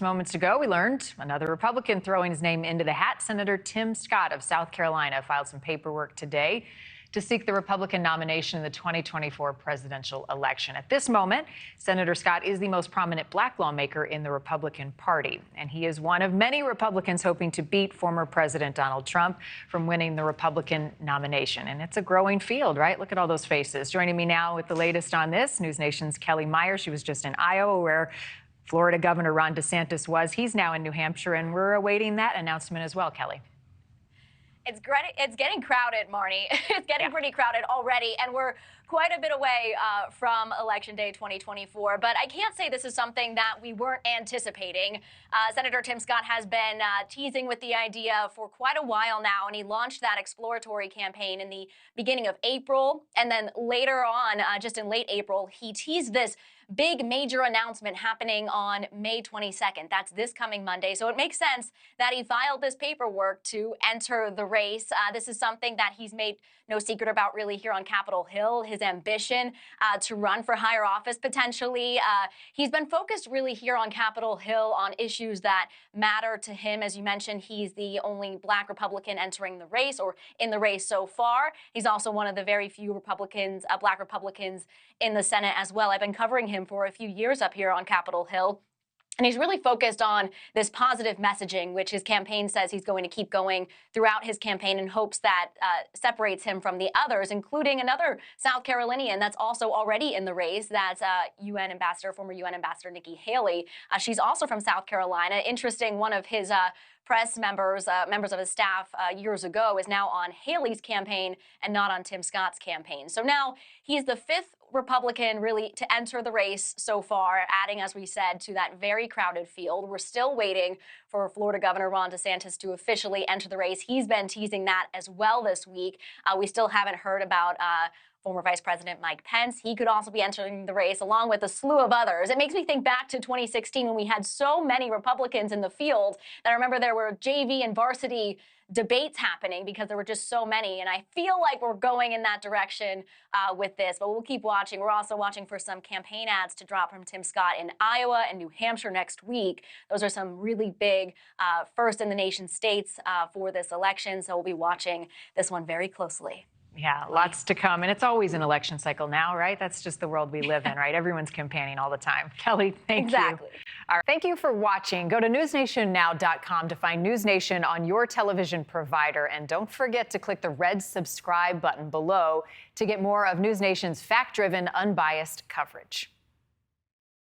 Just moments ago, we learned another Republican throwing his name into the hat. Senator Tim Scott of South Carolina filed some paperwork today to seek the Republican nomination in the 2024 presidential election. At this moment, Senator Scott is the most prominent black lawmaker in the Republican Party, and he is one of many Republicans hoping to beat former President Donald Trump from winning the Republican nomination. And it's a growing field, right? Look at all those faces. Joining me now with the latest on this, NewsNation's Kelly Meyer. She was just in Iowa, where Florida Governor Ron DeSantis was. He's now in New Hampshire, and we're awaiting that announcement as well, Kelly. It's getting crowded, Marni. It's getting pretty crowded already, and we're quite a bit away from Election Day 2024. But I can't say this is something that we weren't anticipating. Senator Tim Scott has been teasing with the idea for quite a while now, and he launched that exploratory campaign in the beginning of April. And then later on, just in late April, he teased this big major announcement happening on May 22nd. That's this coming Monday. So it makes sense that he filed this paperwork to enter the race. This is something that he's made no secret about really here on Capitol Hill, his ambition to run for higher office potentially. He's been focused really here on Capitol Hill on issues that matter to him. As you mentioned, he's the only black Republican entering the race or in the race so far. He's also one of the very few Republicans, black Republicans in the Senate as well. I've been covering him for a few years up here on Capitol Hill. And he's really focused on this positive messaging, which his campaign says he's going to keep going throughout his campaign in hopes that separates him from the others, including another South Carolinian that's also already in the race. That's former UN Ambassador Nikki Haley. She's also from South Carolina. Interesting, one of his press members of his staff years ago is now on Haley's campaign and not on Tim Scott's campaign. So now he's the fifth Republican really to enter the race so far, adding, as we said, to that very crowded field. We're still waiting for Florida Governor Ron DeSantis to officially enter the race. He's been teasing that as well this week. We still haven't heard about former Vice President Mike Pence. He could also be entering the race along with a slew of others. It makes me think back to 2016 when we had so many Republicans in the field that I remember there were JV and varsity debates happening because there were just so many. And I feel like we're going in that direction with this, but we'll keep watching. We're also watching for some campaign ads to drop from Tim Scott in Iowa and New Hampshire next week. Those are some really big first in the nation states for this election. So we'll be watching this one very closely. Yeah, lots to come. And it's always an election cycle now, right? That's just the world we live in, right? Everyone's campaigning all the time. Kelly, thank you. Exactly. All right. Thank you for watching. Go to newsnationnow.com to find NewsNation on your television provider. And don't forget to click the red subscribe button below to get more of NewsNation's fact-driven, unbiased coverage.